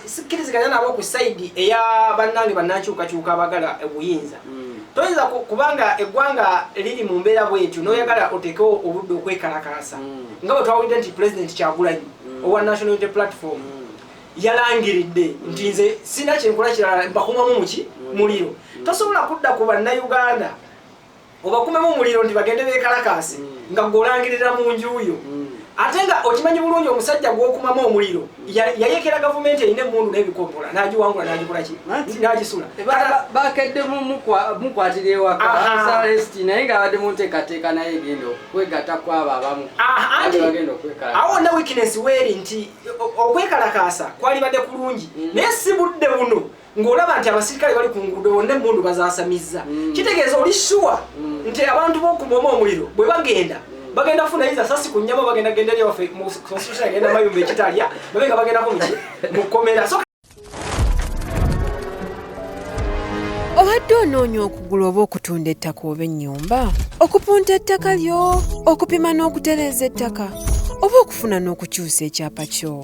sikiriziganya nabo ku side eya bannange bannakyukakyuka abagala obuyinza toyinza kubanga eggwanga liri mu mbeera bwetyo n'oyagala otekewo obudde okwekalakasa nga bwe twawulidde nti president Kyagulanyi owa National Unity Platform yalangiridde nti nze sina kyenkola kirala mbakumamu muki muliro tosobola kudda ku bannayuganda obakumemu muliro nti bagende beekalakase nga golangirira mu njuyo ate nga okimanyi bulungi omusajja gw'okumamu omuliro yayekera gavumenti erina emmundu n'ebikompola n'agiwangula n'agikolaki n'agisula bakedde mukwatira ewaka salesti naye ng'abadde mu nteekateeka naye egenda okwegatta kwabo abamu bagenda okwekalakasa awo na weakness weeri nti okwekalakasa kwalibadde kulungi naye si budde buno ng'olaba nti abasirikale bali ku nguudo bonna emmundu bazaasamizza kitegeeza oli shuwa nti abantu b'okumoma omuliro bwe bagenda funa iza sasi ku nnyama bagenda eri waffe mu constitution agenda mayumba ekitalya babenga bagendako mu kkomera obadde onoonya okugula oba okutunda ettaka oba ennyumba okupunta ettaka lyo okupima n'okutereeza ettaka oba okufuna n'okukyusa ekyapa kyo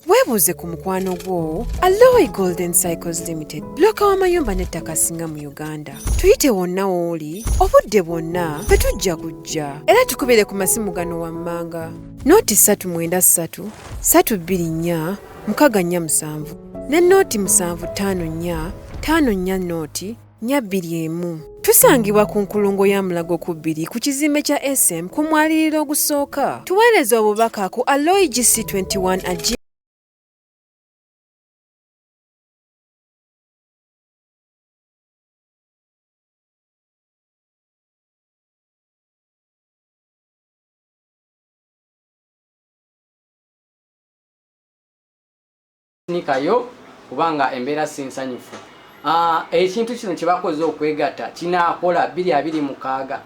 weebuuze ku mukwano gwo Alloy Golden Cycles Limited bloka w'amayumba n'ettaka singa mu Uganda tuyite wonna w'oli obudde bwonna fe tujja kujja era tukubire ku masimu gano wammanga nooti 393 324 647 ne nooti 754 54 nooti 421 tusangibwa ku nkulungo ya Mulago ku 2 ku kizimbe kya SM ku mwaliriro ogusooka tuweereza obubaka ku Alloy GC21 nikayo kubanga embeera sinsanyufu ekintu kino kye bakoze okwegatta kinaakola 226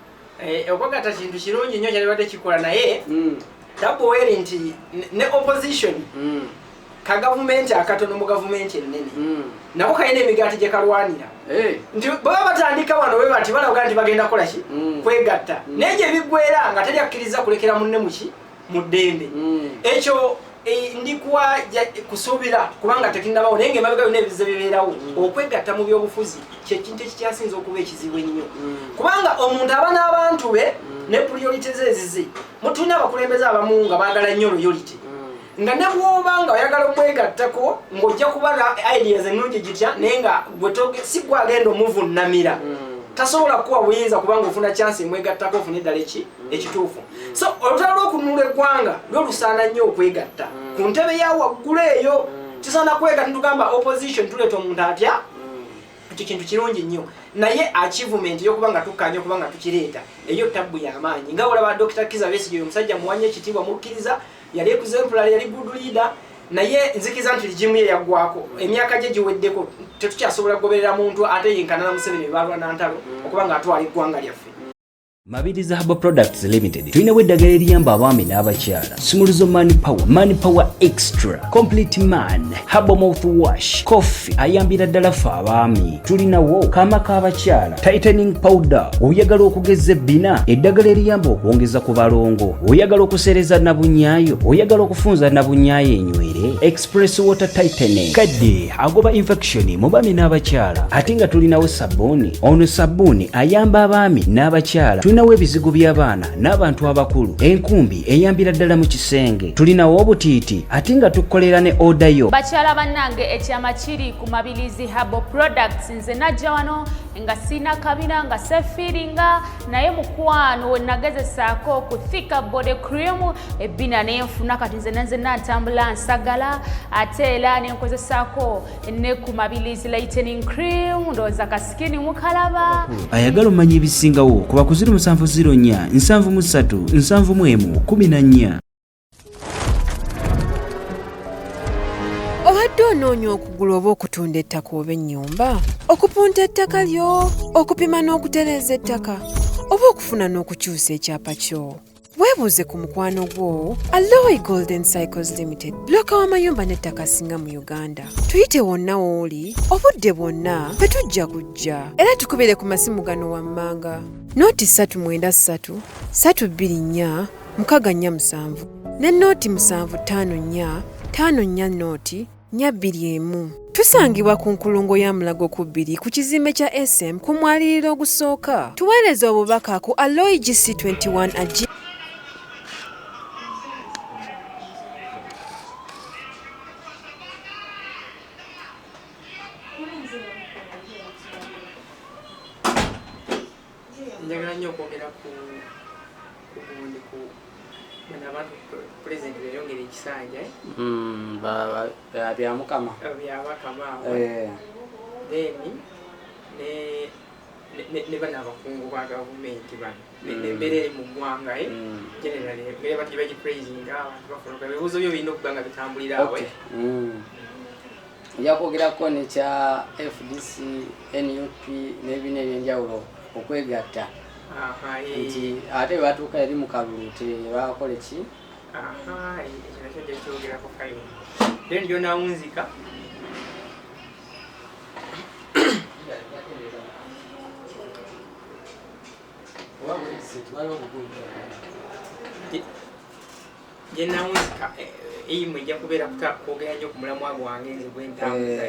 okwegatta kintu kirungi nnyo kyalibadde kikola naye taboweeri nti ne opposition ka gavumenti akatono mu gavumenti ennene nako kalina emigaati gye kalwanira nti baba batandika wano we bati balaga nti bagenda kukola ki kwegatta naye gye biggwera nga teryakkiriza kulekera munne muki mu ddembe ekyo ndikuwa kusuubira kubanga tekinnabawo naye ng'emabega byonna ebizibu bibeerawo okwegatta mu byobufuzi kyekintu ekikyasinza okuba ekizibu ennyo kubanga omuntu aba n'abantu be ne priority ze ezize mutulina abakulembeze abamu nga baagala nnyo loyalty nga ne bw'oba nga oyagala omwegattako ng'ojja kuba ideas ennungi gitya naye nga si gwagenda omuvunnamira tasobola kuwa buyinza kubanga ofuna chance mwegattako ofuna eddala ekituufu so olutalo lw'okununula eggwanga lwo lusaana nnyo okwegatta ku ntebe ya waggulu eyo tusaana kwegatta tugamba opposition tuleeta omuntu atya ekyo kintu kirungi nnyo naye achievement y'okuba nga tukkanya okuba nga tukireeta eyo tabbu y'amaanyi nga olaba Dr. Kiza Besigye omusajja muwanye ekitiibwa mukkiriza yali exemplary yali good leader naye nzikiza nti ligimu ye yaggwako emyaka gye giweddeko tetukyasobola kugoberera muntu ate yenkana na Museveni balwa nantalo okuba nga atwala eggwanga lyaffe Mabiriza Herbal Products Limited tulinawo eddagala eriyamba abaami n'abakyala Simuluzo Money Power Extra Complete Man Herbal Mouthwash Coffee ayambira ddala ffe abaami tulinawo kaama k'abakyala Tightening Powder oyagala okugeza ebbina eddagala eriyamba okwongeza ku balongo oyagala okusereza nabunyaayo oyagala okufunza nabunyaayo enywere Express Water Tightening kadde agoba infection mu baami n'abakyala ate nga tulinawo sabbuuni ono sabbuuni ayamba abaami n'abakyala tulinawo ebizigo by'abaana n'abantu abakulu enkumbi eyambira ddala mu kisenge tulinawo obutiiti ate nga tukolera ne odayo bakyala bannange ekyama kiri ku Mabirizi Herbal Products nze najja wano nga sina kabina nga sefiringa naye mukwano we nagezesaako ku thika body cream ebbina nenfuna kati nze natambula nsagala ate era nenkozesaako ne ku Mabirizi lightening cream ndowooza kasikini mukalaba ayagala omanya ebisingawo kuba ku 0704 737 714. obadde onoonya okugula oba okutunda ettaka oba ennyumba okupunta ettaka lyo okupima n'okutereeza ettaka oba okufuna n'okukyusa ekyapa kyo weebuuze ku mukwano gwo Alloy Golden Cycles Limited bloka w'amayumba n'ettaka singa mu Uganda tuyite wonna w'oli obudde bwonna fe tujja kujja era tukubire ku masimu gano wammanga nooti 393 324 647 ne nooti 754 54 nooti 221. Tusangibwa ku nkulungo ya Mulago ku 2 ku kizimbe kya SM ku mwaliriro ogusooka. Tuweereza obubaka ku aloygc21 njagala nnyo okwogera ku bundi ku abantu president beyongera ekisanja byamukama byabakama then ne bano abakungu ba gavumenti bano n'embeera eri mu ggwanga generally embeera bati bagipraisinga abantu bafuluka ebibuuzo byo birina okuba nga bitambulira awe ojja kwogerako nekya FDC NUP n'ebina ebyenjawulo okwegatta nti ate batuuka eri mu kalulu tebakola ki ekyo nakyo gyekyogerako kayo then gyonawunzika gyenawunzika eyimu ejja kubeera kwogera nnyo ku mulamwa gwange nze gwentambuza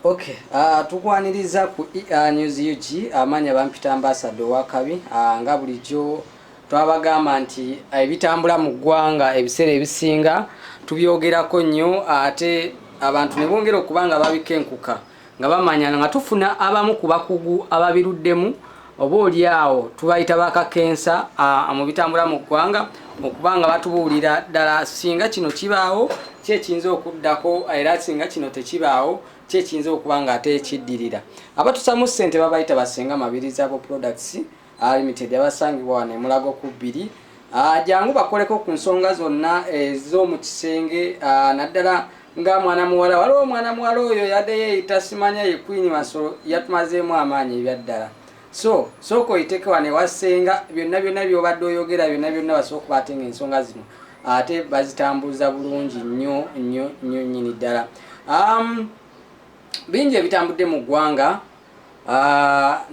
Okay, tukwaniriza ku News UG amanya bampita ambassador wakabi nga bulijjo twabagamba nti ebitambula mu ggwanga ebiseera ebisinga tubyogerako nnyo ate abantu ne bongera okubanga babikenkuka nga bamanya nga tufuna abamu ku bakugu ababiruddemu oba oliawo tubayita bakakensa mu bitambula mu ggwanga okubanga batubuulira ddala singa kino kibaawo kyekiyinza okuddako era singa kino tekibaawo kyekiyinza okuba nga ate ekiddirira abatusamu ssente babayita basenga mabiriza abo products limited abasangibwa wano Mulago ku 2 jangu bakoleko ku nsonga zonna ez'omu kisenge naddala nga mwana muwala waliwo omwana muwala oyo yadde yeeyita simanya ye Queen Masoro yatumazeemu amaanyi ebyaddala so oyiteke wane wasenga byonna byobadde oyogera byonna basooka batenga ensonga zino ate bazitambuza bulungi nnyo nnyini ddala bingi ebitambudde mu ggwanga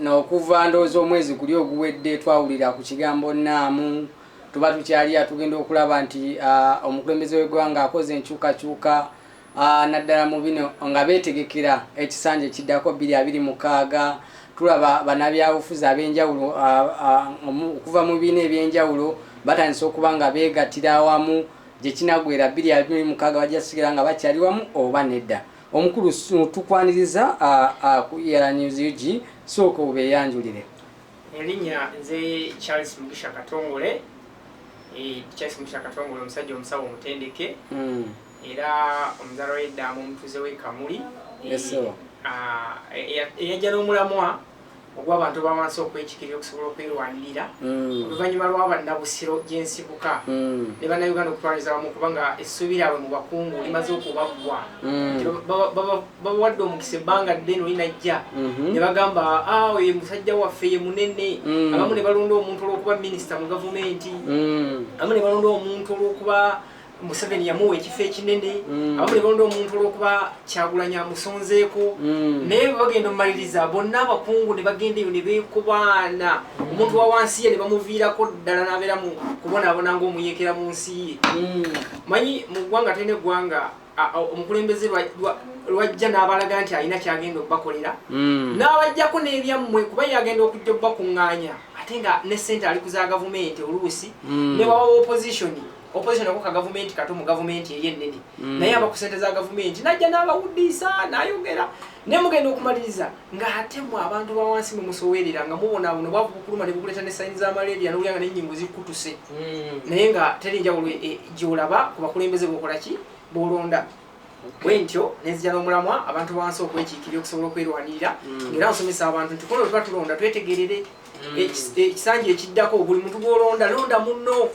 n'okuva ndowooza omwezi guli oguwedde twawulira ku kigambo nnaamu tuba tukyali atugenda okulaba nti omukulembeze w'eggwanga akoze enkyukakyuka naddala mu bino nga beetegekera ekisanja ekiddako 2026 tulaba bannabyabufuzi ab'enjawulo okuva mu biina ebyenjawulo batandise okuba nga beegattira awamu gye kinagwera 2026 bajja nga bakyali wamu oba nedda omukulu tukwaniriza ku News UG sooka obeeyanjulire. Erinnya nze Charles Mugisha Katongole omusajja omusawo omutendeke era omuzaala w'eddamu omutuuze w'ekamuli eyajja n'omulamwa ogw'abantu bawansi okwekikirira okusobola okwerwanirira oluvannyuma lw'abannabusiro gy'ensibuka ne bannayuganda okutwaliza wamu kubanga essuubi lyabwe mu bakungu limaze okubaggwa babawadde omukisa ebbanga ddene olinajja ne bagamba oyo musajja waffe ye munene abamu ne balonda omuntu olw'okuba minisita mu gavumenti abamu ne balonda omuntu olw'okuba Museveni yamuwa ekifo ekinene abamu ne balonda omuntu olw'okuba Kyagulanyi amusonzeeko naye bagenda omumaliriza bonna abakungu ne bagenda eyo ne beekubaana omuntu wa wansi ye ne bamuviirako ddala n'abeera mu kubonaabona ng'omuyeekera mu nsi ye manyi mu ggwanga talina eggwanga omukulembeze lwajja n'abalaga nti alina kyagenda okubakolera n'abajjako n'ebyammwe kuba yagenda okujja okubakuŋŋaanya ate nga ne ssente ali ku za gavumenti oluusi ne bawawa opposition ako ka gavumenti kato mu gavumenti eri ennene naye aba ku ssente za gavumenti najja n'abawuddiisa n'ayogera ne mugenda okumaliriza ng'ate mwe abantu bawansi mwe musowerera nga mubonaabona obwavu bukuluma ne bukuleeta ne sayini z'amaleeriya n'olya nga n'ennyingo zikkutuse naye nga teri njawulo gy'olaba ku bakulembeze b'okola ki b'olonda bwentyo nezija n'omulamwa abantu bansi okwekiikirira okusobola okwerwanirira ngera nsomesa abantu nti kono tuba tulonda twetegerere ekisanja ekiddako buli muntu gw'olonda londa munno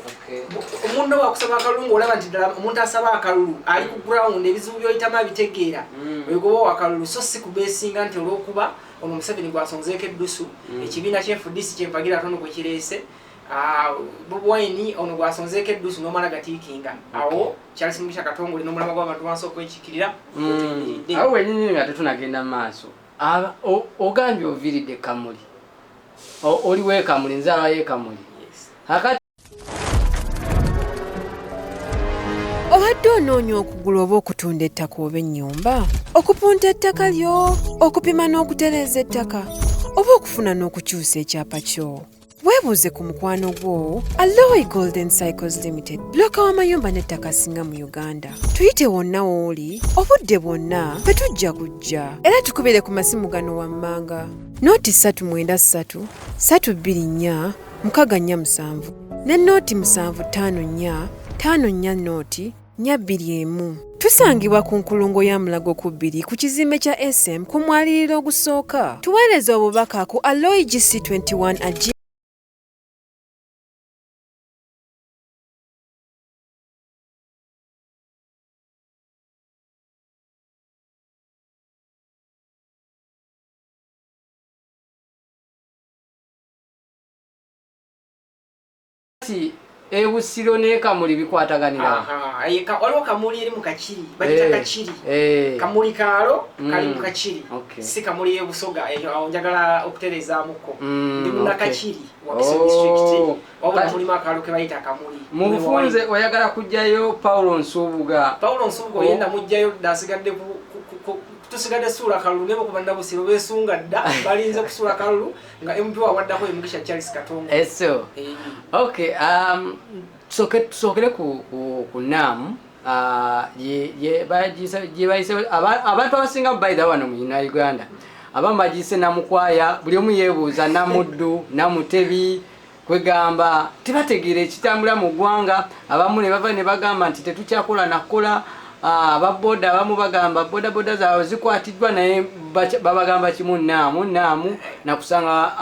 munno wakusaba akalulu ng'olaba nti ddala omuntu asaba akalulu ali ku ground ebizibu by'oyitamu abitegeera wegoba akalulu so si kubeesinga nti olw'okuba ono Museveni gwasonzeeko eddusu ekibiina ky'FDC kyempagira tono kwe kireese Bobi Wine ono gwasonzeeko eddusu n'omala gatiikinga awo Charles Mugisha Katongole n'omulama gw'abantu bansi okwekikirira awo wenyini nga tetunagenda mu maaso ogambye oviiridde Kamuli oliwe Kamuli nzaalwa ye Kamuli obadde onoonya okugula oba okutunda ettaka oba ennyumba okupunta ettaka lyo okupima n'okutereeza ettaka oba okufuna n'okukyusa ekyapa kyo weebuuze ku mukwano gwo Aloe Golden Cycles Limited bloka w'amayumba n'ettaka singa mu Uganda tuyite wonna w'oli obudde bwonna fe tujja kujja era tukubire ku masimu gano wammanga nooti 393 324 647 ne nooti 754 5 nooti 421 tusangibwa ku nkulungo ya Mulago ku 2 ku kizimbe kya SM ku mwaliriro ogusooka tuweereza obubaka ku Aloe GC21 ebusiro ne Kamuli bikwataganira waliwo Kamuli eri mu Kakiri bayita Kakiri Kamuli kaalo kali mu Kakiri si Kamuli y'ebusoga eyo njagala okuterezaamuko ndi muna Kakiri Wakiso district wabula mulimu akaalo ke bayita Kamuli mu bufunze oyagala kujjayo Paulo Nsubuga oyenda mujjayo dasigadde tusigadde suula kalulu nebo kubanda busiro besunga dda balinze kusula kalulu nga MP waddako Mugisha Charles Katongo okay sokere ku NAM ye bayise abantu abasinga bayida wano mu Uganda abamu bagise namukwaya buli omu yeebuuza namuddu namutebi kwegamba tebategeera ekitambula mu ggwanga abamu ne bava ne bagamba nti tetukyakola nakola ababoda abamu bagamba boda zaabwe zikwatiddwa naye babagamba kimu naamu nakusanga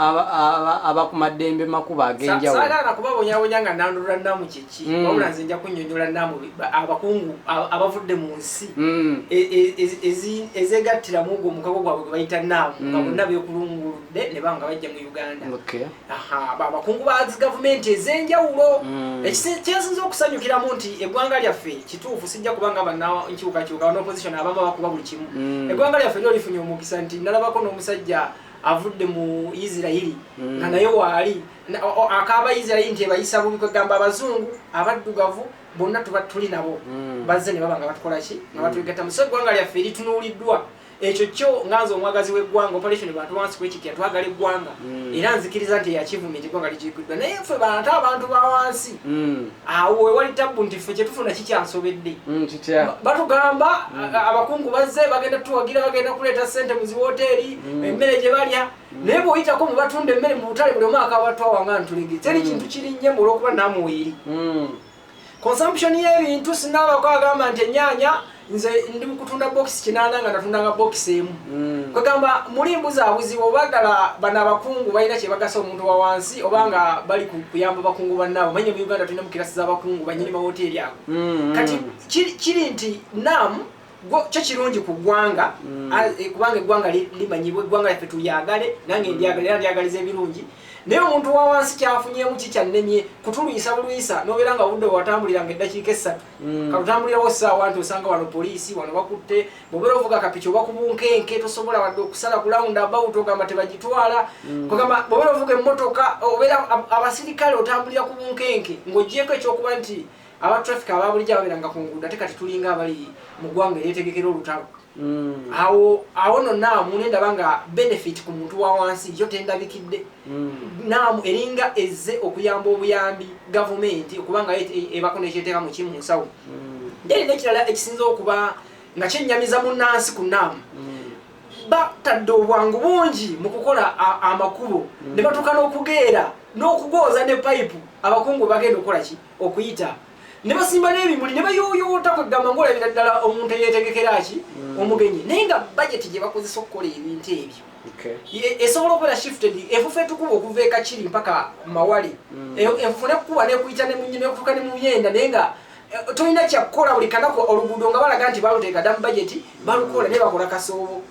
abakumaddembe makuba ag'enjawulo saagala nakubabonyabonya nga nandulula naamu kiki wabula nze nja kunnyonnyola naamu abakungu abavudde mu nsi ezegattiramu ogwo omukago gwabwe gwe bayita naamu nga bonna beekulunguludde ne baba nga bajja mu Uganda abakungu ba gavumenti ez'enjawulo ekyensinza okusanyukiramu nti eggwanga lyaffe kituufu sijja kubanga nkyukakyuka n'opposition abamu bakuba buli kimu eggwanga lyaffe lyo lifunye omukisa nti nalabako n'omusajja avudde mu Isirairi nga naye waali akaaba Isirairi nti ebayisa bubi kwegamba abazungu abaddugavu bonna tuli nabo bazze ne baba nga batukola ki nga batwegattamu so eggwanga lyaffe eritunuuliddwa ekyo kyo nganze omwagazi w'eggwanga operation bantu wansi kwekikira twagala eggwanga era nzikiriza nti achievement eggwanga likiikuddwa naye ffe bantu abantu ba wansi awo wewali tabbu nti ffe kyetufuna kikyansobedde batugamba abakungu bazze bagenda tuwagira bagenda kuleeta ssente mu ziwoteeri emmere gye balya naye bw'oyitako mu batunda emmere mu butale buli omwaka abatwawanga ntulege teri kintu kirinnye mu olw'okuba namuweeri consumption y'ebintu sinabako agamba nti ennyaanya nze ndi mukutunda box 8 nga natundanga box emu kwegamba muli mbuzabuzi obagala bana abakungu balina kye bagasa omuntu wa wansi obanga bali kuyamba bakungu bannabo manye mu Uganda tulina mukirasi z'abakungu banyini mahoteli ago kati kiri nti NAM kyo kirungi ku ggwanga kubanga eggwanga limanyibwa eggwanga lyaffe tulyagale nange ndyagaliza ebirungi naye omuntu wa wansi kyafunyeemu kikyannemye kutuluyisa buluyisa nobeera nga obudde bwatambuliranga eddakiika 3 kalutambulirawo essaawa nti osanga wano poliisi wano bakutte bwobeera ovuga kapiki oba ku bunkenke tosobola wadde okusala ku round about ogamba tebagitwala kugamba bwobeera ovuga emmotoka obeera abasirikale otambulira ku bunkenke ng'oggyeko ekyokuba nti aba traffic ababulijjo ababeeranga ku nguudo ate kati tulinga abali mu ggwanga eryetegekera olutalo awo nonna munendaba nga benefit ku muntu wa wansi yo tendabikidde naamu eringa ezze okuyamba obuyambi gavumenti okubanga ebako nekyeteeka mu kimu nsawo nderi nekirala ekisinza okuba nga kyennyamiza munnansi ku naamu batadde obwangu bungi mu kukola amakubo ne batuuka n'okugeera n'okugooza ne payipu abakungu bagenda okukola ki okuyita ne basimba n'ebimuli ne bayoyoota kwegamba ng'olabira ddala omuntu eyeetegekera ki omugenyi naye nga budget gye bakozesa okukola ebintu ebyo esobola okubeera shifted enfufu etukuba okuva ekakiri mpaka mawale enfufu nekukuba nekuyita nekutuuka ne mu myenda naye nga tolina kyakukola buli kanaku oluguudo nga balaga nti baluteeka dda mu budget balukola ne bakola kasoobo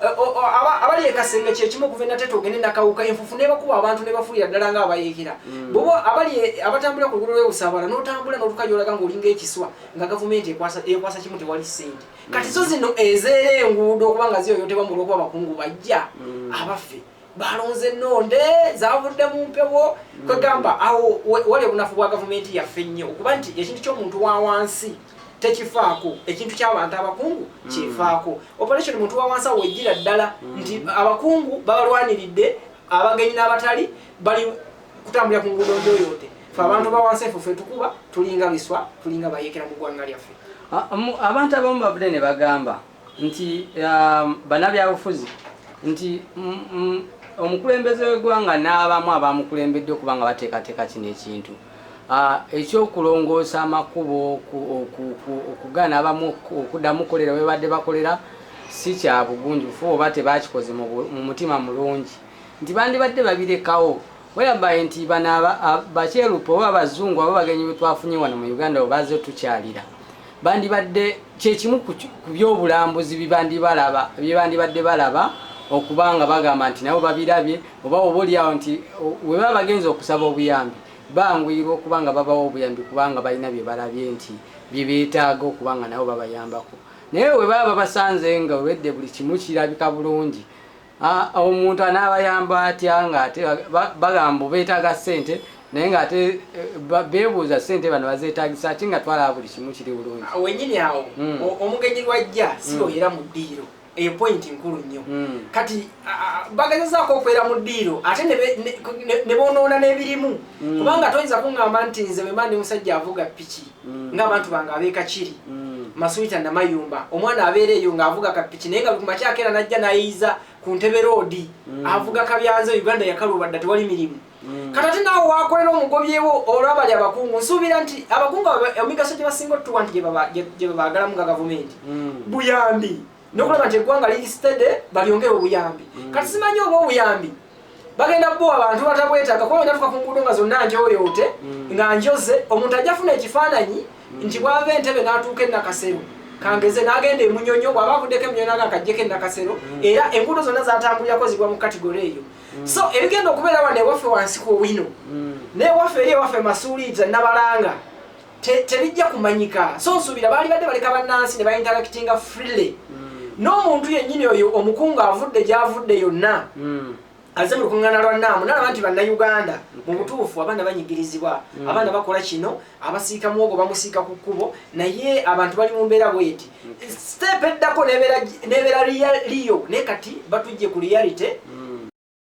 abali ekasenge kyekimu okuva enatete ogende nakawuka enfufu nebakuba abantu ne bafuulira ddala nga abayeekera bobo abali abatambula ku luguudo lw'ebusaabala n'otambula n'olukaji olaga ng'olinga ekiswa nga gavumenti ekwasa kimu tewali ssente kati zo zino ezeera enguudo okuba nga ziyoyotebwa mu lw'okuba abakungu bajja abaffe balonze ennonde zavudde mu mpewo kwegamba awo wali obunafu bwa gavumenti yaffe nnyo okuba nti ekintu ky'omuntu wa wansi tekifaako ekintu ky'abantu abakungu kifaako operation muntu wa wansi awo ejjira ddala nti abakungu babalwaniridde abagenyi n'abatali bali kutambulira ku nguudo ndoyoote fe abantu ba wansi effe ffe tukuba tulinga biswa tulinga bayeekera mu ggwanga lyaffe abantu abamu bavudde ne bagamba nti bannabyabufuzi nti omukulembeze w'eggwanga n'abamu abamukulembedde okuba nga bateekateeka kino ekintu ekyokulongoosa amakubo okugaana abamu okuddamu kukolera we badde bakolera si kya bugunjufu oba tebakikoze mu mutima mulungi nti bandibadde babirekawo werabaye nti bano bakyerupa oba abazungu abo bagenyi be twafunye wano mu Uganda obaze tukyalira bandibadde kyekimu ku byobulambuzi byebandibadde balaba okubanga bagamba nti nabo babirabye oba obaoliawo nti we baba bagenza okusaba obuyambi bangwirwa okubanga babawo obuyambi kubanga balina bye balabye nti byebeetaaga okubanga nabo babayambako naye we baba basanze nga olwedde buli kimu kirabika bulungi omuntu anaabayamba atya nga ate bagamba beetaaga ssente naye nga ate beebuuza ssente bano bazeetaagisa ate nga twalaba buli kimu kiri bulungi wenyini awo omugenyi lwajja si oyera mu ddiiro eyo point nkulu nnyo kati bagazaako okubeera mu ddiiro ate ne bonoona n'ebirimu kubanga toyinza kuŋŋamba nti nze bwe mba ndi musajja avuga piki ng'abantu bange abeekakiri masuita namayumba omwana abeera eyo ng'avuga kapiki naye nga kumakyako era najja nayiiza ku ntebe roodi avuga kabyanze Uganda yakalubadda tewali mirimu kati ate naawe wakolera omugobyewo olwabali abakungu nsuubira nti abakungu emigaso gye basinga otutuwa nti gye babaagalamu ga gavumenti buyambi nokulaba nti eggwanga lirisitede balyongere obuyambi kati simanyi oba obuyambi bagenda bo abantu batabwetaaga kuba natuka ku nguudo nga zonna njoyoote nga njoze omuntu ajja funa ekifaananyi nti bwava entebe n'atuuka ennakasero kangeze n'agenda emunyonyo bw'aba avuddeko emunyonyo naga akajjeko ennakasero era enguudo zonna zatambulirako zigwa mu kategori eyo so ebigenda okubeera wano ewaffe wansi ku wino n'ewaffe eri ewaffe masuuliza nabalanga tebijja kumanyika so nsuubira baali badde baleka bannansi ne bainteractinga freely n'omuntu yennyini oyo omukungu avudde gy'avudde yonna aze mu lukuŋŋaana lwa nnaamu nalaba nti bannayuganda mu butuufu abaana banyigirizibwa abaana bakola kino abasiika muwogo bamusiika ku kkubo naye abantu bali mu mbeera bweti step eddako nebeera liyo naye kati batujje ku reality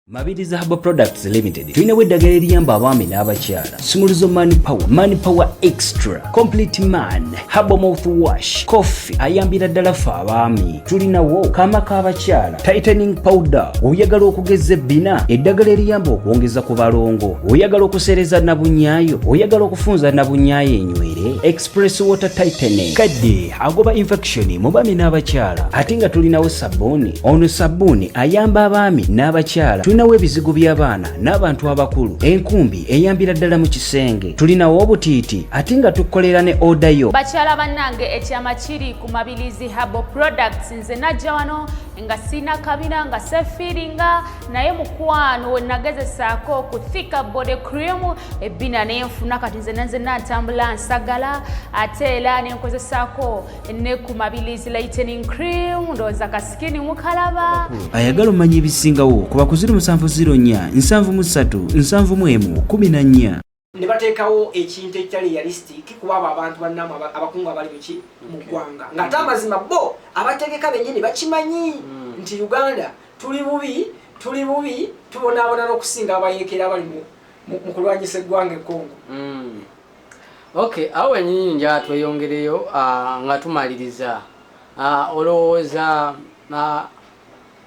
Mabiriza Herbal Products Limited tulinawo eddagala eriyamba abaami n'abakyala Smuluzo Mani Power Extra Complete Man Herbal Mouthwash Coffee ayambira ddala ffe abaami tulinawo kaama k'abakyala Tightening Powder oyagala okugeza ebbina eddagala eriyamba okwongeza ku balongo oyagala okusereza nabunyaayo oyagala okufunza nabunyaayo enywere Express Water Tightening kadde agoba infection mu baami n'abakyala ate nga tulinawo sabbuuni ono sabbuuni ayamba abaami n'abakyala tulinawo ebizigo by'abaana n'abantu abakulu enkumbi eyambira ddala mu kisenge tulinawo obutiiti ate nga tukolera ne oda yo bakyala bannange ekyama kiri ku Mabirizi Herbal Products nze najja wano nga sina kabina nga sefiringa naye mukwano we nagezesaako ku thika body cream ebbina nenfuna kati nze natambula nsagala ate era nenkozesaako ne ku Mabirizi lightening cream ndowooza kasikini mukalaba ayagala omanya ebisingawo kuba ku 0704 737 14 ne bateekawo ekintu ekyali realistic kuba abo abantu bannamu abakungu abali muki mu ggwanga ng'ate amazima bo abategeka bennyini bakimanyi nti Uganda tuli bubi tubonaabona n'okusinga abayeekera abali mu kulwanyisa eggwanga ekkongo okay awo wennyini nja tweyongereyo nga tumaliriza olowooza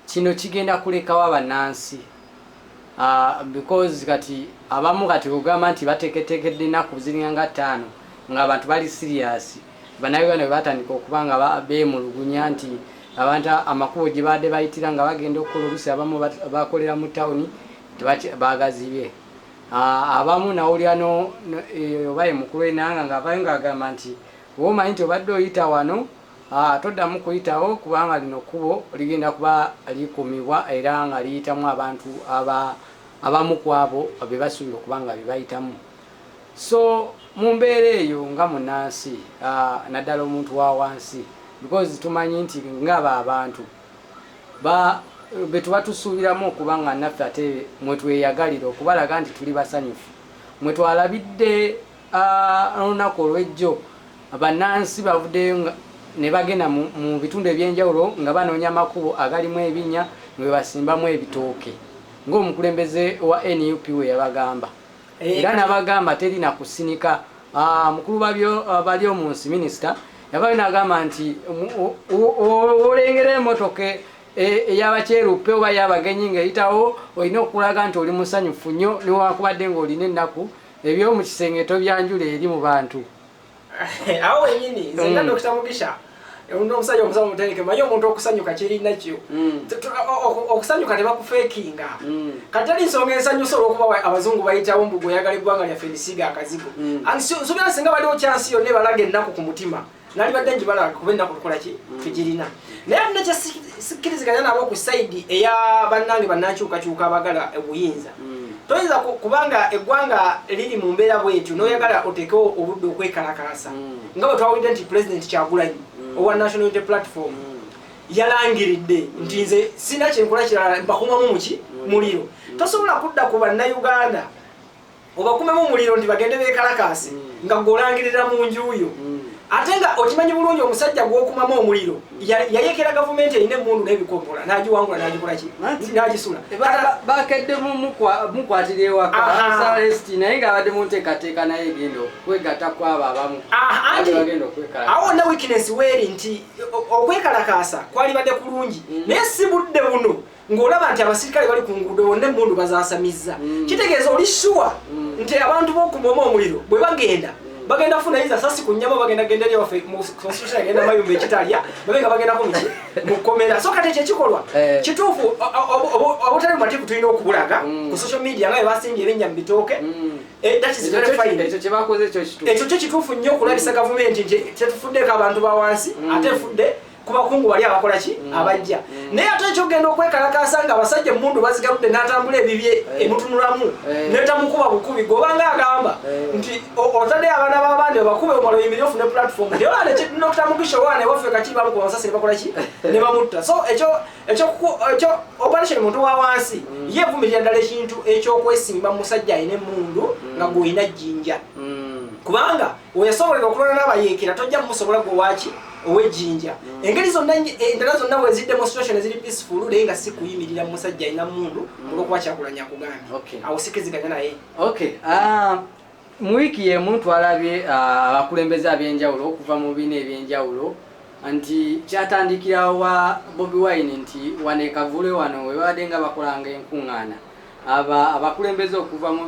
kino kigenda kulekawo abannansi because kati abamu kati kugamba nti bateeketeekedde ennaku ziringa nga 5 ng'abantu bali serious bannayuganda bwe batandika okuba nga beemulugunya nti abantu amakubo gye badde bayitira nga bagenda okukola olusi abamu bakolera mu tawuni bagazibye abamu nawulira obaye mukulu enanga ng'avayo ng'agamba nti womanyi nti obadde oyita wano toddamu kuyitawo kubanga lino kkubo ligenda kuba likumibwa era nga liyitamu abantu abamu ku abo be basuubira okuba nga bebayitamu. So mu mbeera eyo nga munnansi naddala omuntu wa wansi because tumanyi nti ng'abo abantu be tuba tusuubiramu okuba nga naffe ate mwe tweyagalira okubalaga nti tuli basanyufu. Mwe twalabidde olunaku olw'ejjo bannansi bavuddeyo ne bagenda mu bitundu ebyenjawulo nga banoonya amakubo agalimu ebinnya nga basimbamu ebitooke ng'omukulembeze wa NUP we yabagamba era n'abagamba teri na kusinika. Mukulu bali omunsi minisita yabayo n'agamba nti olengera emmotoka ey'abakyeruppe oba y'abagenyi ng'eyitawo olina okulaga nti oli musanyufu nnyo niwakubadde ng'olina ennaku eby'omu kisenge tobyanjula eri mu bantu. Awo wenyini zenga Dr. Mugisha omusajja omusaba muteneke manyi omuntu okusanyuka kirina kyo okusanyuka tebakufeekinga kati ali nsonga ensanyusa olw'okuba abazungu bayitawo mbu gweyagala eggwanga lyaffe lisiga akazigo nsubira singa baliwo kyansi yonna ebalaga ennaku ku mutima nali badde njibalaga kuba ennaku tukola ki tegirina naye alina kyesikkiriziganya nabo ku sayidi eya bannange bannankyukakyuka abagala obuyinza toyinza kubanga eggwanga liri mu mbeera bwetyo n'oyagala oteekewo obudde okwekalakaasa nga bwe twawulidde nti President Kyagulanyi owa National Unity Platform yalangiridde nti nze sina kyenkola kirala mbakumamu muki muliro. Tosobola kudda ku bannayuganda obakumemu muliro nti bagende beekalakaase nga gw'olangirira mu njuuyo ate nga okimanyi bulungi omusajja gw'okumamu omuliro yayekera gavumenti erina emmundu n'ebikompola n'agiwangula n'agikola ki n'agisula bakedde mukwatira ewaka arrest naye ng'abadde mu nteekateeka naye egenda okwegatta kwabo abamu bagenda okwekalakaasa. Awo na weakness weeri nti okwekalakaasa kwalibadde kulungi naye si budde buno ng'olaba nti abasirikale bali ku nguudo bonna emmundu bazaasamizza kitegeeza oli sure nti abantu b'okumamu omuliro bwe bagenda kufuna iza sasi ku nnyama bagenda genderi waffe mu constitution agenda mayumba ekitalya babenga bagenda ku miki mukomera so kati ekikolwa kituufu obutali matiku tulina okubulaga ku social media nga basimbye ebinnya mu bitooke that is very fine. Ekyo kye bakoze ekyo kituufu ekyo kyo kituufu nnyo okulabisa gavumenti nti tetufuddeko abantu bawansi ate efudde ku bakungu bali abakola ki abajja naye ate ekyogenda okwekalakaasa nga abasajja emmundu bazigaludde n'atambula ebibye emutunulamu netamukuba bukubi gobanga agamba nti otadde abaana b'abandi bakube omala oyimirire ofune platform nti olane Dr. Mugisha owaana ewaffe kati bamukuba amasasi ne bakola ki ne bamutta. So ekyo operation muntu wa wansi ye vumirira ddala ekintu ekyokwesimba musajja ayina emmundu nga gw'olina jjinja kubanga weyasobolera okulwana n'abayeekera tojja mumusobola gwe waki ow'ejjinja engeri zonna endala zonna bwe zi demonstration eziri peaceful naye nga si kuyimirira musajja ayina mmundu olw'okuba Kyagulanyi akugambye awo sikiziganya naye. Mu wiiki y'emu twalabye abakulembeze ab'enjawulo okuva mu bibiina ebyenjawulo nti kyatandikira wa Bobi Wine nti wano e Kavule wano we babadde nga bakolanga enkuŋŋaana abakulembeze okuva mu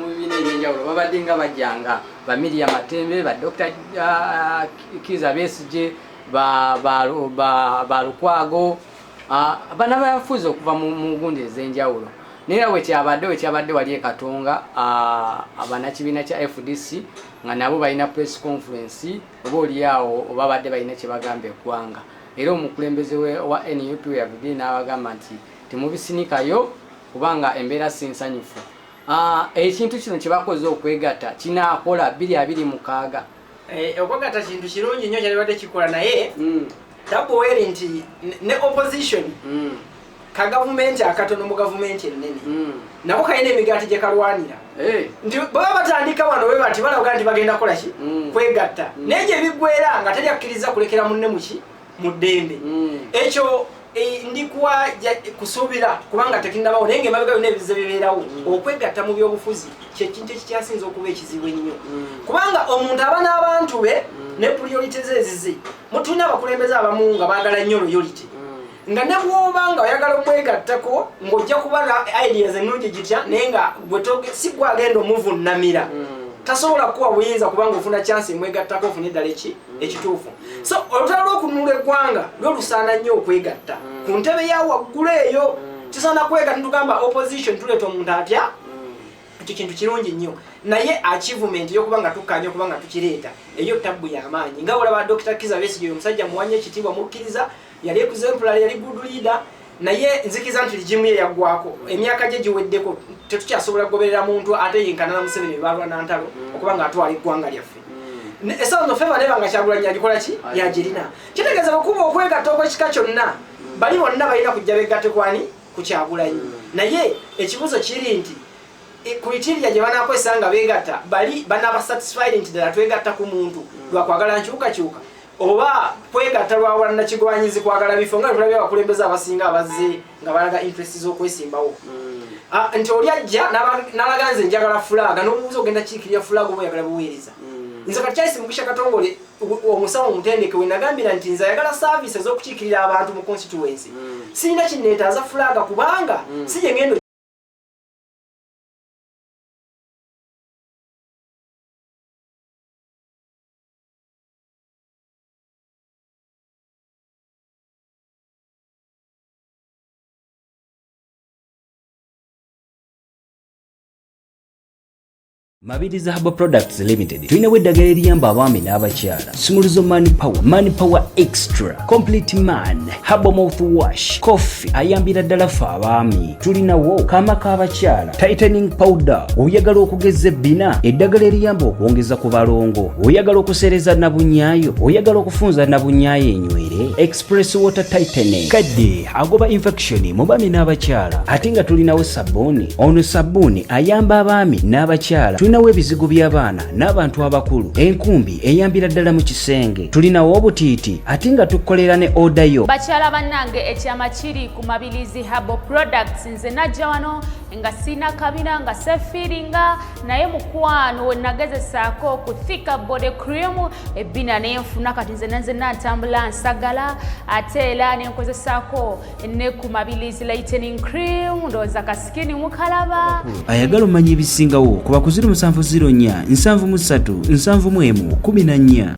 bibiina ebyenjawulo babadde nga bajjanga ba Miriam Matembe ba Dr. Kiza Besigye ba Lukwago bana bayafuza okuva mu gundi ez'enjawulo naye wekyabadde wali e Katonga abanakibiina kya FDC nga nabo balina press conference oba oliawo oba badde balina kye bagamba eggwanga era omukulembeze wa NUP yavudde n'abagamba nti temubisinikayo kubanga embeera si nsanyufu. Ekintu kino kye bakoze okwegatta kinaakola 2026 okwegatta kintu kirungi nnyo kyalibadde kikola naye taboeri nti ne opposition ka gavumenti akatono mu gavumenti ennene nako kalina emigaati gye kalwanira nti baba batandika wano we bati balaga nti bagenda kola ki kwegatta naye gye biggwera nga tali akkiriza kulekera munne muki mu ddembe ekyo ndikuwa kusuubira kubanga tekinnabawo naye ng'emabega yonna ebizibu bibeerawo okwegatta mu byobufuzi kyekintu ekikyasinza okuba ekizibu ennyo kubanga omuntu aba n'abantu be ne priority ze ezize mutulina abakulembeze abamu nga baagala nnyo loyalty nga ne bw'oba nga oyagala okwegattako ng'ojja kuba ideas ennungi gitya naye nga si gwagenda omuvunnamira tasobola kuwa buyinza kubanga ofuna chance mwegattako ofune ddala ekituufu. So olutalo lw'okununula eggwanga lwo lusaana nnyo okwegatta ku ntebe ya waggulu eyo. Tusaana kwegatta tugamba opposition tuleeta omuntu atya, ekyo kintu kirungi nnyo. Naye achievement y'okubanga tukkanya okubanga tukireeta eyo tabbu y'amaanyi. Nga olaba Dr. Kizza Besigye omusajja muwanye ekitiibwa mukkiriza, yali exemplary, yali good leader. Naye nzikiza nti ligimu ye yaggwako emyaka gye giweddeko tetukyasobola kugoberera muntu ate yenkana na Museveni balwana ntalo okubanga atwala eggwanga lyaffe. Essaawa zino ffe baleba nga Kyagulanyi agikola ki yagirina. Kitegeeza bakuba okwegatta okw'ekika kyonna bali bonna balina kujja begatte kwani ku Kyagulanyi. Naye ekibuuzo kiri nti kriteria gye banaakozesa nga beegatta bali banaaba satisfied nti ddala twegatta ku muntu lwakwagala nkyukakyuka oba kwegatta lwawalana kigwanyizi kwagala bifo nga tulabye abakulembeze abasinga abazze nga balaga interest z'okwesimbawo. Nti oli ajja n'alaga nze njagala fulaga n'omubuuza ogenda kiikirira fulaga oba oyagala buweereza. Nze kati Charles Mugisha Katongole omusawo omutendeke we nagambira nti nze ayagala service ez'okukiikirira abantu mu constituency. Sirina kinneetaaza fulaga kubanga si gye ngendo Mabirizi Herbal Products Limited tulinawo eddagala eriyamba abaami n'abakyala. Simuluzo Money Power Extra, Complete Man, Herbal Mouthwash, Coffee ayambira ddala ffe abaami. Tulinawo kaama k'abakyala, Tightening Powder, oyagala okugeza ebbina, eddagala eriyamba okwongeza ku balongo, oyagala okusereza nabunyaayo, oyagala okufunza nabunyaayo enywere, Express Water Tightening, kadde agoba infection mu baami n'abakyala. Ate nga tulinawo sabbuuni, ono sabbuuni ayamba abaami n'abakyala. Tulinawo ebizigo by'abaana n'abantu abakulu, enkumbi eyambira ddala mu kisenge. Tulinawo obutiiti ate nga tukolera ne order yo. Bakyala bannange ekyama kiri ku Mabirizi Herbal Products. Nze najja wano nga sina kabina nga sefiringa naye mukwano we nagezesaako ku thika body cream ebbina nenfuna kati nze natambula nsagala ate era nenkozesaako ne ku Mabirizi lightening cream ndowooza kasikini mukalaba. Ayagala omanya ebisingawo kuba ku 0704 731 14.